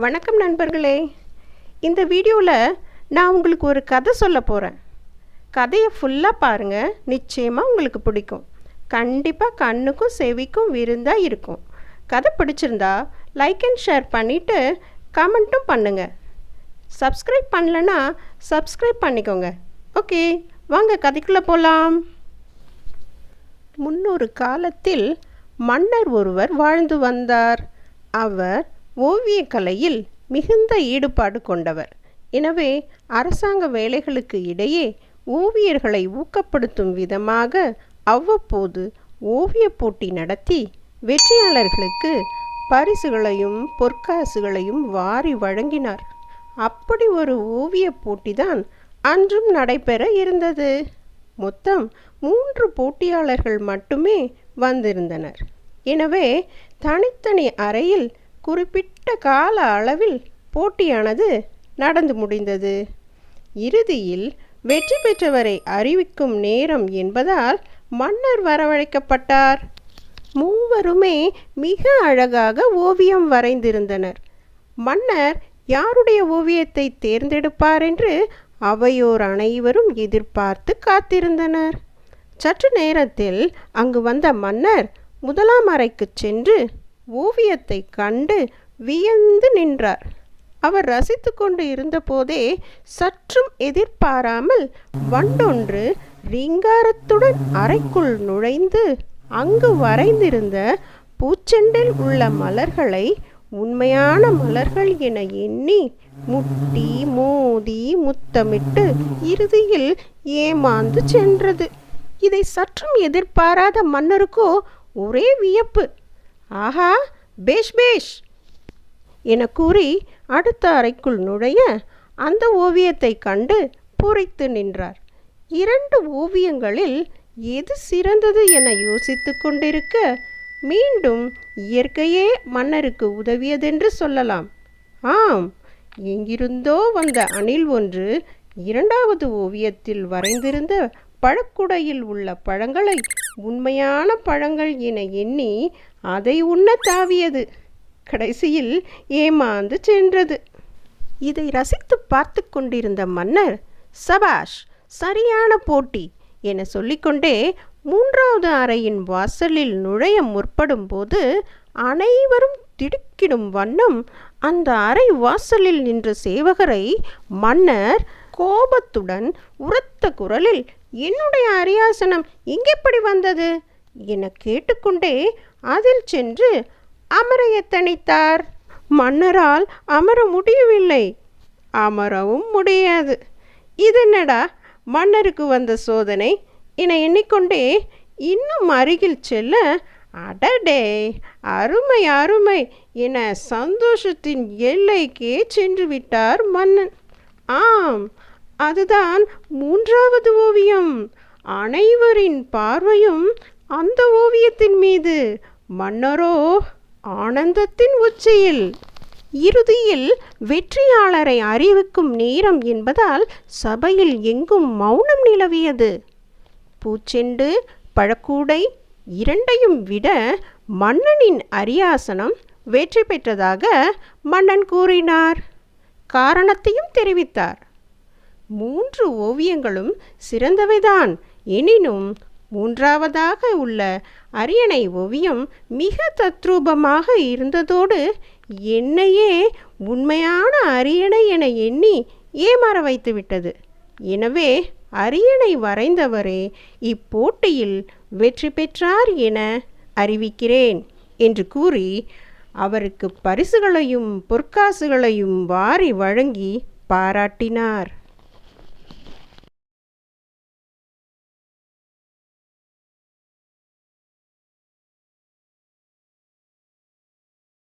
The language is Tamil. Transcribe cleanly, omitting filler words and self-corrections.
வணக்கம் நண்பர்களே. இந்த வீடியோவில் நான் உங்களுக்கு ஒரு கதை சொல்ல போகிறேன். கதையை ஃபுல்லாக பாருங்கள், நிச்சயமாக உங்களுக்கு பிடிக்கும். கண்டிப்பாக கண்ணுக்கும் செவிக்கும் விருந்தாக இருக்கும். கதை பிடிச்சிருந்தா லைக் அண்ட் ஷேர் பண்ணிவிட்டு கமெண்ட்டும் பண்ணுங்கள். சப்ஸ்கிரைப் பண்ணலன்னா சப்ஸ்கிரைப் பண்ணிக்கோங்க. ஓகே, வாங்க கதைக்குள்ளே போகலாம். முன்னொரு காலத்தில் மன்னர் ஒருவர் வாழ்ந்து வந்தார். அவர் ஓவியக்கலையில் மிகுந்த ஈடுபாடு கொண்டவர். எனவே அரசாங்க வேலைகளுக்கு இடையே ஓவியர்களை ஊக்கப்படுத்தும் விதமாக அவ்வப்போது ஓவிய போட்டி நடத்தி வெற்றியாளர்களுக்கு பரிசுகளையும் பொற்காசுகளையும் வாரி வழங்கினார். அப்படி ஒரு ஓவிய போட்டிதான் அன்றும் நடைபெற இருந்தது. மொத்தம் 3 போட்டியாளர்கள் மட்டுமே வந்திருந்தனர். எனவே தனித்தனி அறையில் குறிப்பிட்ட கால அளவில் போட்டியானது நடந்து முடிந்தது. இறுதியில் வெற்றி பெற்றவரை அறிவிக்கும் நேரம் என்பதால் மன்னர் வரவழைக்கப்பட்டார். மூவருமே மிக அழகாக ஓவியம் வரைந்திருந்தனர். மன்னர் யாருடைய ஓவியத்தை தேர்ந்தெடுப்பார் என்று அவையோர் அனைவரும் எதிர்பார்த்து காத்திருந்தனர். சற்று நேரத்தில் அங்கு வந்த மன்னர் முதலாம் அறைக்கு சென்று ஓவியத்தை கண்டு வியந்து நின்றார். அவர் ரசித்து கொண்டு இருந்தபோதே சற்றும் எதிர்பாராமல் வண்டொன்று ரீங்காரத்துடன் அறைக்குள் நுழைந்து அங்கு வரைந்திருந்த பூச்செண்டில் உள்ள மலர்களை உண்மையான மலர்கள் என எண்ணி முட்டி மோதி முத்தமிட்டு இறுதியில் ஏமாந்து சென்றது. இதை சற்றும் எதிர்பாராத மன்னருக்கோ ஒரே வியப்பு. ஆஹா, பேஷ் பேஷ் என கூறி அடுத்த அறைக்குள் நுழைய அந்த ஓவியத்தை கண்டு பூரித்து நின்றார். 2 ஓவியங்களில் எது சிறந்தது என யோசித்து கொண்டிருக்க மீண்டும் இயற்கையே மன்னருக்கு உதவியதென்று சொல்லலாம். ஆம், எங்கிருந்தோ வந்த அணில் ஒன்று 2வது ஓவியத்தில் வரைந்திருந்த பழக்குடையில் உள்ள பழங்களை உண்மையான பழங்கள் என எண்ணி அதை உண்ண தாவியது. கடைசியில் ஏமாந்து சென்றது. இதை ரசித்து பார்த்து கொண்டிருந்த மன்னர், சபாஷ், சரியான போட்டி என சொல்லிக்கொண்டே 3வது அறையின் வாசலில் நுழைய முற்படும் போது அனைவரும் திடுக்கிடும் வண்ணம் அந்த அறை வாசலில் நின்ற சேவகரை மன்னர் கோபத்துடன் உரத்த குரலில், என்னுடைய அரியாசனம் எங்கெப்படி வந்தது என கேட்டுக்கொண்டே அதில் சென்று அமர எத்தனித்தார். மன்னரால் அமர முடியவில்லை, அமரவும் முடியாது. இதென்னடா மன்னருக்கு வந்த சோதனை என எண்ணிக்கொண்டே இன்னும் அருகில் செல்ல, அடடே, அருமை அருமை என சந்தோஷத்தின் எல்லைக்கே சென்று விட்டார் மன்னன். ஆம், அதுதான் 3வது ஓவியம். அனைவரின் பார்வையும் அந்த ஓவியத்தின் மீது. மன்னரோ ஆனந்தத்தின் உச்சியில். இறுதியில் வெற்றியாளரை அறிவிக்கும் நேரம் என்பதால் சபையில் எங்கும் மௌனம் நிலவியது. பூச்செண்டு பழக்கூடை 2ஐயும் விட மன்னனின் அரியாசனம் வெற்றி பெற்றதாக மன்னன் கூறினார். காரணத்தையும் தெரிவித்தார். 3 ஓவியங்களும் சிறந்தவைதான். எனினும் 3வதாக உள்ள அரியணை ஓவியம் மிக தத்ரூபமாக இருந்ததோடு என்னையே உண்மையான அரியணை என எண்ணி ஏமாற வைத்துவிட்டது. எனவே அரியணை வரைந்தவரே இப்போட்டியில் வெற்றி பெற்றார் என அறிவிக்கிறேன் என்று கூறி அவருக்கு பரிசுகளையும் பொற்காசுகளையும் வாரி வழங்கி பாராட்டினார்.